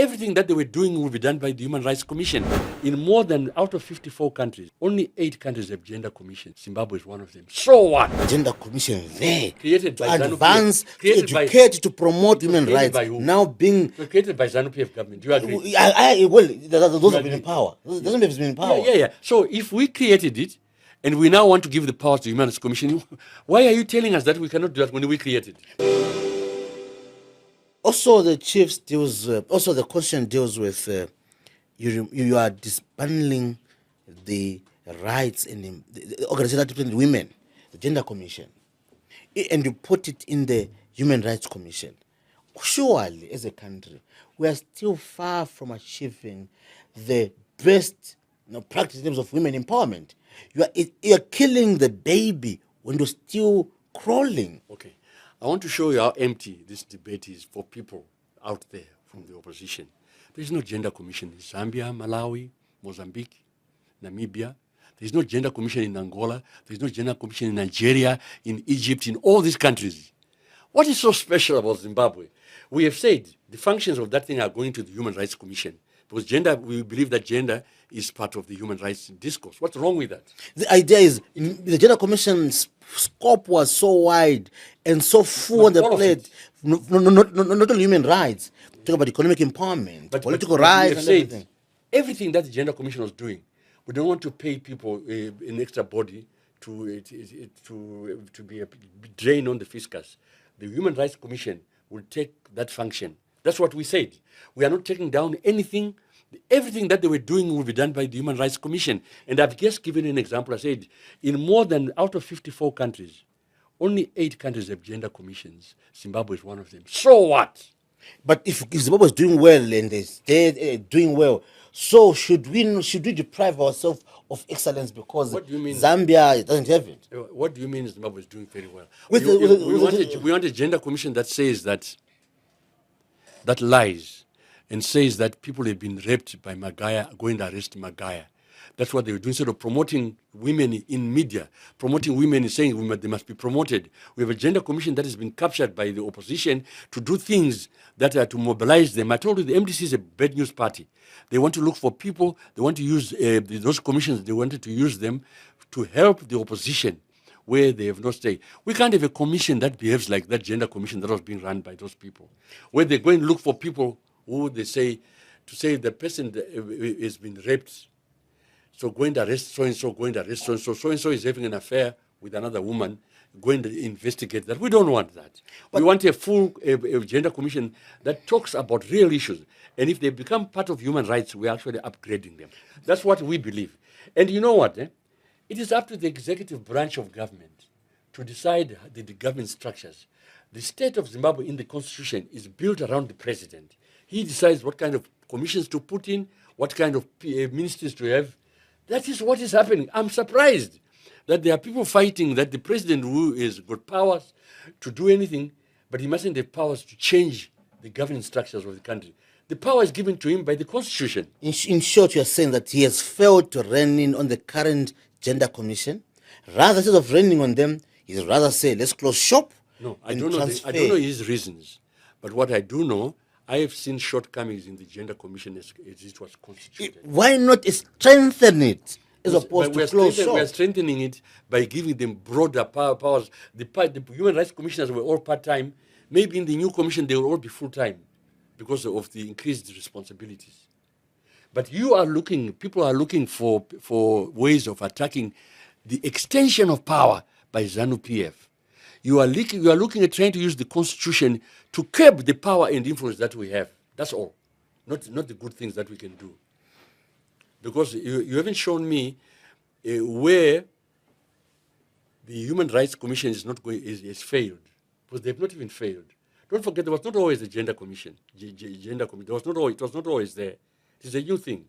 everything that they were doing will be done by the Human Rights Commission. In more than, out of 54 countries, only 8 countries have gender commissions. Zimbabwe is one of them. So what? Gender commission there Created to by advance, ZANU-PF. to educate, to promote women's rights. By who? Now being It was created by ZANU-PF government. Do you agree? well, those have been in power. Doesn't have been in power. Yeah. So if we created it, and we now want to give the powers to the Human Rights Commission, why are you telling us that we cannot do that when we created it? Also, the chiefs deals. Also, the constitution deals with you are disbanding the rights and the organization that represents women, the Gender Commission, and you put it in the Human Rights Commission. Surely, as a country, we are still far from achieving the best practice in terms of women empowerment. You are killing the baby when you're still crawling. Okay. I want to show you how empty this debate is for people out there from the opposition. There is no gender commission in Zambia, Malawi, Mozambique, Namibia. There is no gender commission in Angola. There is no gender commission in Nigeria, in Egypt, in all these countries. What is so special about Zimbabwe? We have said the functions of that thing are going to the Human Rights Commission. Because gender, we believe that gender is part of the human rights discourse. What's wrong with that? The idea is the Gender Commission's scope was so wide and so full on the plate. Not only human rights, talk about economic empowerment, political rights, and everything. Everything that the Gender Commission was doing, we don't want to pay people an extra body to be a drain on the fiscus. The Human Rights Commission will take that function. That's what we said. We are not taking down anything. Everything that they were doing will be done by the Human Rights Commission. And I've just given an example. I said, in more than, out of 54 countries, only 8 countries have gender commissions. Zimbabwe is one of them. So what? But if Zimbabwe is doing well and they're doing well, so should we deprive ourselves of excellence because Zambia doesn't have it? What do you mean Zimbabwe is doing very well? We want a gender commission that says that lies and says that people have been raped by Magaya, going to arrest Magaya. That's what they were doing. Instead of promoting women in media, promoting women and saying they must be promoted. We have a gender commission that has been captured by the opposition to do things that are to mobilize them. I told you the MDC is a bad news party. They want to look for people. They want to use those commissions. They wanted to use them to help the opposition where they have no stake. We can't have a commission that behaves like that gender commission that was being run by those people, where they go and look for people who they say, to say the person has been raped, so going to arrest so-and-so, going to arrest so-and-so, so-and-so is having an affair with another woman, going to investigate that. We don't want that. We want a full gender commission that talks about real issues. And if they become part of human rights, we're actually upgrading them. That's what we believe. And you know what? It is up to the executive branch of government to decide the government structures. The state of Zimbabwe in the constitution is built around the president. He decides what kind of commissions to put in, what kind of ministries to have. That is what is happening. I'm surprised that there are people fighting that the president who has got powers to do anything, but he mustn't have powers to change the governance structures of the country. The power is given to him by the constitution. In short, you are saying that he has failed to rein in on the current gender commission. Rather, instead of reining on them, he's rather say, let's close shop. No, I don't know his reasons. But what I do know, I have seen shortcomings in the gender commission as it was constituted. Why not strengthen it as opposed to close shop? We are strengthening it by giving them broader powers. The human rights commissioners were all part-time. Maybe in the new commission they will all be full-time because of the increased responsibilities. But people are looking for ways of attacking the extension of power by ZANU-PF. You are looking at trying to use the constitution to curb the power and influence that we have. That's all. Not the good things that we can do. Because you haven't shown me where the Human Rights Commission has failed. Because they've not even failed. Don't forget, there was not always a gender commission. It was not always there. It is a new thing.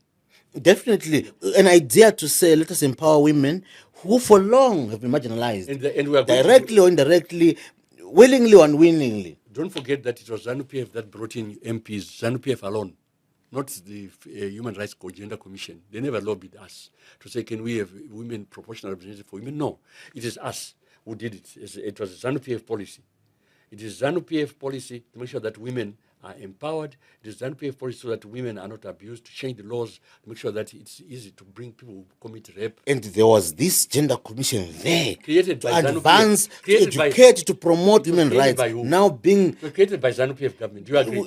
Definitely. An idea to say, let us empower women who for long have been marginalized. And we are directly or indirectly, willingly or unwillingly. Don't forget that it was ZANU-PF that brought in MPs, ZANU-PF alone, not the Human Rights Gender Commission. They never lobbied us to say, can we have women proportional representation for women? No, it is us who did it. It was a ZANU-PF policy. It is ZANU-PF policy to make sure that women are empowered. It is ZANU-PF policy so that women are not abused, to change the laws, to make sure that it's easy to bring people who commit rape. And there was this gender commission there Created to by ZANU-PF. advance, to Created by- educate, to promote It was women created rights. by who? Now being It was created by ZANU-PF government. Do you agree?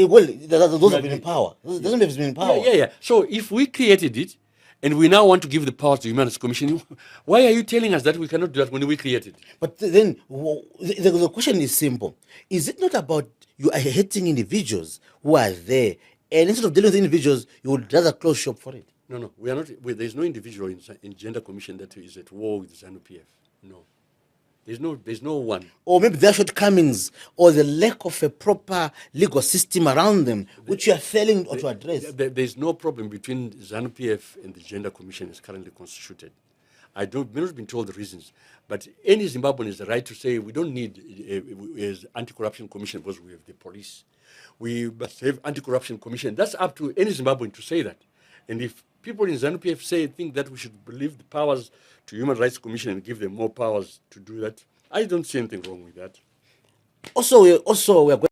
well, those have been agree? in power. Those have been in power. Yeah. So if we created it, and we now want to give the powers to the Human Rights Commission, why are you telling us that we cannot do that when we created it? But then the question is simple. Is it not about you are hating individuals who are there, and instead of dealing with individuals, you would rather close shop for it? No, we are not. There's no individual in Gender Commission that is at war with ZANU-PF. No. There's no one. Or maybe their shortcomings or the lack of a proper legal system around them, which you are failing to address. There's no problem between ZANU-PF and the Gender Commission as currently constituted. May not been told the reasons, but any Zimbabwean has the right to say we don't need an anti-corruption commission because we have the police. We must have anti-corruption commission. That's up to any Zimbabwean to say that. And if people in ZANU-PF think that we should leave the powers to Human Rights Commission and give them more powers to do that, I don't see anything wrong with that. Also, we are going